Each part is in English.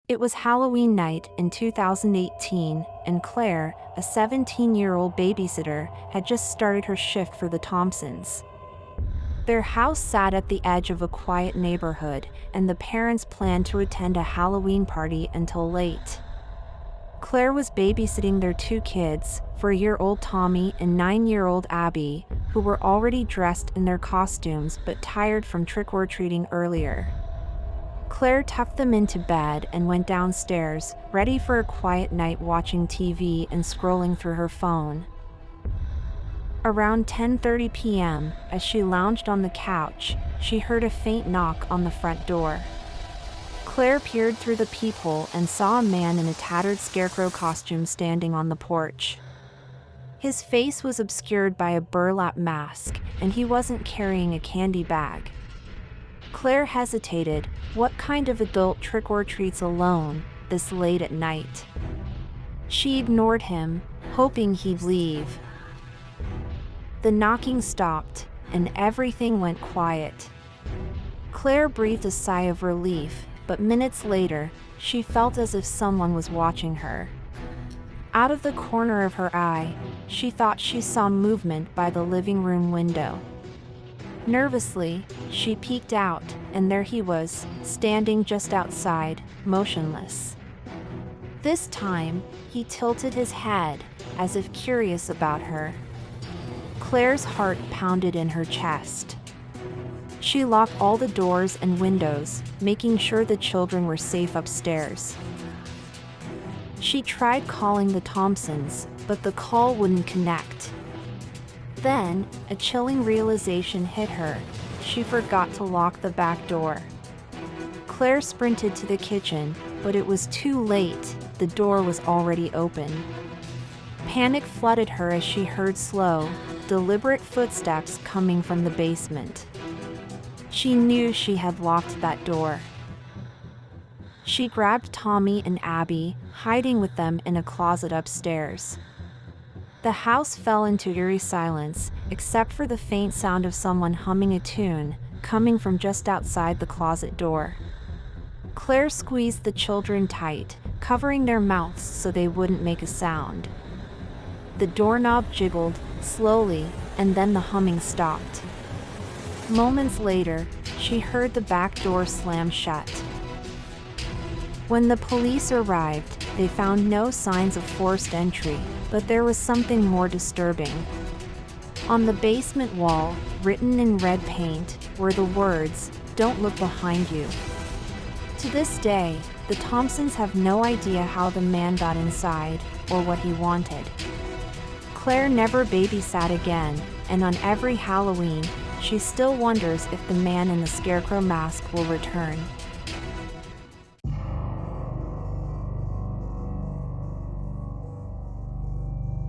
It was Halloween night in 2018, and Claire, a 17-year-old babysitter, had just started her shift for the Thompsons. Their house sat at the edge of a quiet neighborhood, and the parents planned to attend a Halloween party until late. Claire was babysitting their two kids, 4-year-old Tommy and 9-year-old Abby, who were already dressed in their costumes but tired from trick-or-treating earlier. Claire tucked them into bed and went downstairs, ready for a quiet night watching TV and scrolling through her phone. Around 10:30 p.m., as she lounged on the couch, she heard a faint knock on the front door. Claire peered through the peephole and saw a man in a tattered scarecrow costume standing on the porch. His face was obscured by a burlap mask, and he wasn't carrying a candy bag. Claire hesitated. What kind of adult trick-or-treats alone, this late at night? She ignored him, hoping he'd leave. The knocking stopped, and everything went quiet. Claire breathed a sigh of relief, but minutes later, she felt as if someone was watching her. Out of the corner of her eye, she thought she saw movement by the living room window. Nervously, she peeked out, and there he was, standing just outside, motionless. This time, he tilted his head, as if curious about her. Claire's heart pounded in her chest. She locked all the doors and windows, making sure the children were safe upstairs. She tried calling the Thompsons, but the call wouldn't connect. Then, a chilling realization hit her. She forgot to lock the back door. Claire sprinted to the kitchen, but it was too late. The door was already open. Panic flooded her as she heard slow, deliberate footsteps coming from the basement. She knew she had locked that door. She grabbed Tommy and Abby, hiding with them in a closet upstairs. The house fell into eerie silence, except for the faint sound of someone humming a tune, coming from just outside the closet door. Claire squeezed the children tight, covering their mouths so they wouldn't make a sound. The doorknob jiggled, slowly, and then the humming stopped. Moments later, she heard the back door slam shut. When the police arrived, they found no signs of forced entry, but there was something more disturbing. On the basement wall, written in red paint, were the words, "Don't look behind you." To this day, the Thompsons have no idea how the man got inside or what he wanted. Claire never babysat again, and on every Halloween, she still wonders if the man in the scarecrow mask will return.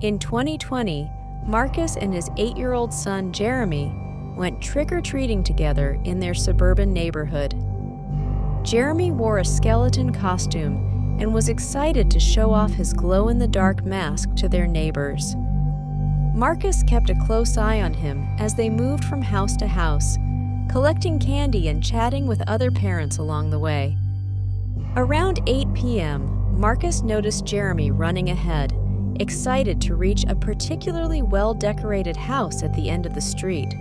In 2020, Marcus and his 8-year-old son Jeremy went trick-or-treating together in their suburban neighborhood. Jeremy wore a skeleton costume and was excited to show off his glow-in-the-dark mask to their neighbors. Marcus kept a close eye on him as they moved from house to house, collecting candy and chatting with other parents along the way. Around 8 p.m., Marcus noticed Jeremy running ahead, excited to reach a particularly well-decorated house at the end of the street.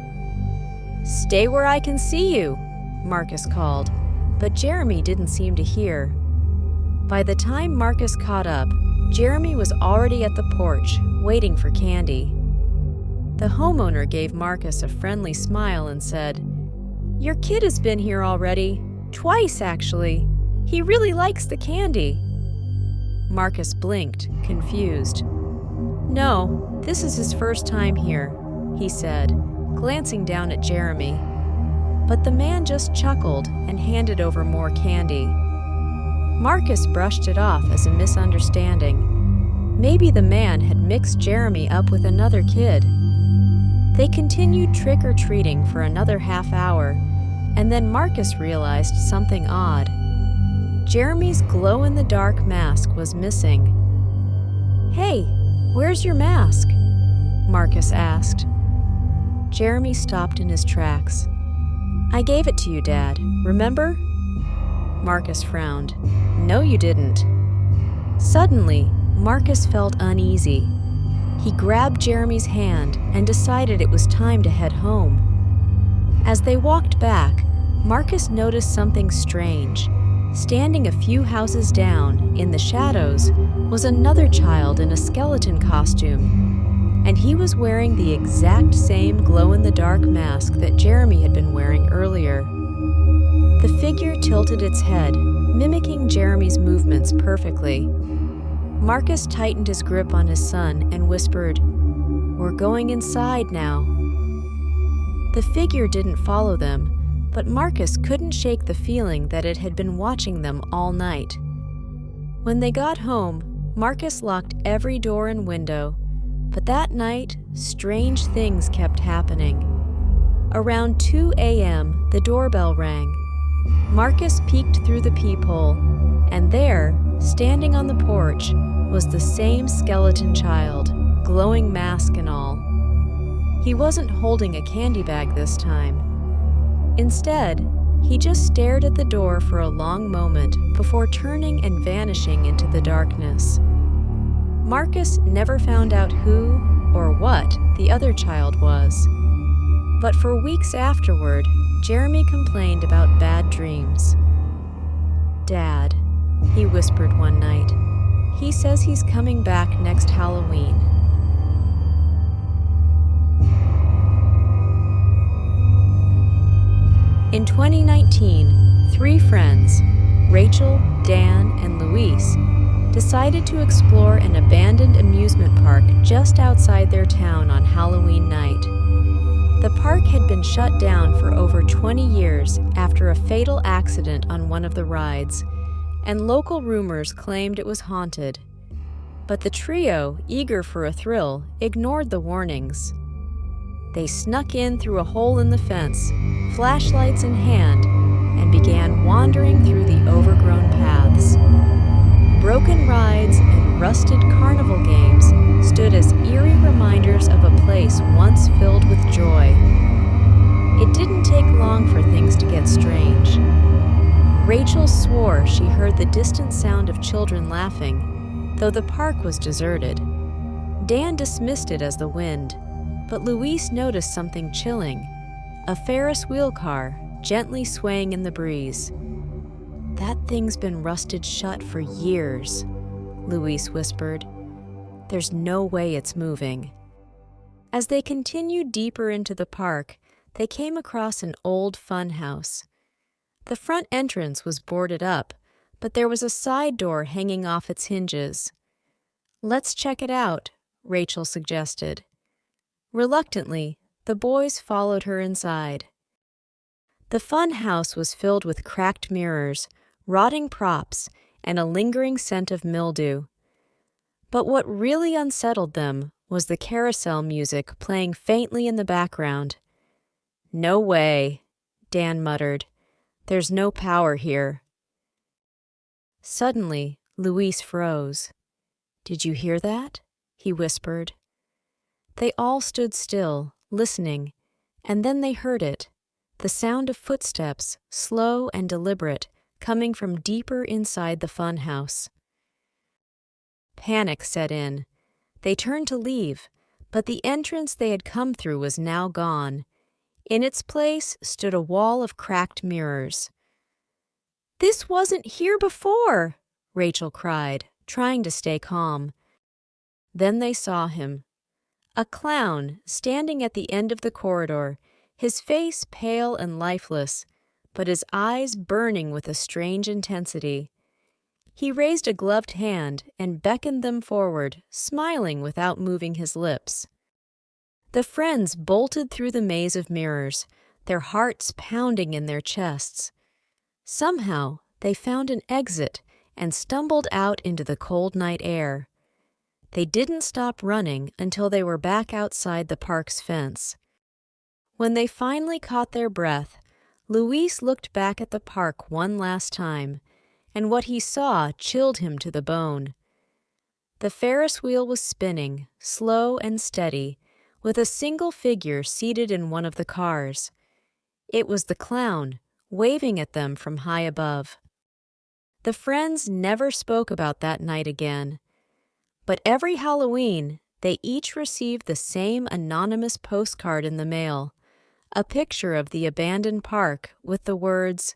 "Stay where I can see you," Marcus called, but Jeremy didn't seem to hear. By the time Marcus caught up, Jeremy was already at the porch, waiting for candy. The homeowner gave Marcus a friendly smile and said, "Your kid has been here already. Twice, actually. He really likes the candy." Marcus blinked, confused. "No, this is his first time here," he said, glancing down at Jeremy. But the man just chuckled and handed over more candy. Marcus brushed it off as a misunderstanding. Maybe the man had mixed Jeremy up with another kid. They continued trick-or-treating for another half hour, and then Marcus realized something odd. Jeremy's glow-in-the-dark mask was missing. "Hey, where's your mask?" Marcus asked. Jeremy stopped in his tracks. "I gave it to you, Dad. Remember?" Marcus frowned. No, you didn't. Suddenly, Marcus felt uneasy. He grabbed Jeremy's hand and decided it was time to head home. As they walked back, Marcus noticed something strange. Standing a few houses down, in the shadows, was another child in a skeleton costume, and he was wearing the exact same glow-in-the-dark mask that Jeremy had been wearing earlier. The figure tilted its head, mimicking Jeremy's movements perfectly. Marcus tightened his grip on his son and whispered, "We're going inside now." The figure didn't follow them, but Marcus couldn't shake the feeling that it had been watching them all night. When they got home, Marcus locked every door and window, but that night, strange things kept happening. Around 2 a.m., the doorbell rang. Marcus peeked through the peephole, and there, standing on the porch, was the same skeleton child, glowing mask and all. He wasn't holding a candy bag this time. Instead, he just stared at the door for a long moment before turning and vanishing into the darkness. Marcus never found out who or what the other child was. But for weeks afterward, Jeremy complained about bad dreams. "Dad," he whispered one night, "he says he's coming back next Halloween." In 2019, 3 friends, Rachel, Dan, and Luis, decided to explore an abandoned amusement park just outside their town on Halloween night. The park had been shut down for over 20 years after a fatal accident on one of the rides, and local rumors claimed it was haunted. But the trio, eager for a thrill, ignored the warnings. They snuck in through a hole in the fence, flashlights in hand, and began wandering through the overgrown paths. Broken rides and rusted carnival games stood as eerie reminders of a place once filled with joy. It didn't take long for things to get strange. Rachel swore she heard the distant sound of children laughing, though the park was deserted. Dan dismissed it as the wind, but Luis noticed something chilling: a Ferris wheel car gently swaying in the breeze. "That thing's been rusted shut for years," Luis whispered. "There's no way it's moving." As they continued deeper into the park, they came across an old fun house. The front entrance was boarded up, but there was a side door hanging off its hinges. "Let's check it out," Rachel suggested. Reluctantly, the boys followed her inside. The fun house was filled with cracked mirrors, rotting props, and a lingering scent of mildew. But what really unsettled them was the carousel music playing faintly in the background. "No way," Dan muttered. "There's no power here." Suddenly, Luis froze. "Did you hear that?" he whispered. They all stood still, listening, and then they heard it, the sound of footsteps, slow and deliberate, coming from deeper inside the fun house. Panic set in. They turned to leave, but the entrance they had come through was now gone. In its place stood a wall of cracked mirrors. "This wasn't here before," Rachel cried, trying to stay calm. Then they saw him. A clown standing at the end of the corridor, his face pale and lifeless, but his eyes burning with a strange intensity. He raised a gloved hand and beckoned them forward, smiling without moving his lips. The friends bolted through the maze of mirrors, their hearts pounding in their chests. Somehow, they found an exit and stumbled out into the cold night air. They didn't stop running until they were back outside the park's fence. When they finally caught their breath, Luis looked back at the park one last time, and what he saw chilled him to the bone. The Ferris wheel was spinning, slow and steady, with a single figure seated in one of the cars. It was the clown, waving at them from high above. The friends never spoke about that night again. But every Halloween, they each received the same anonymous postcard in the mail, a picture of the abandoned park with the words,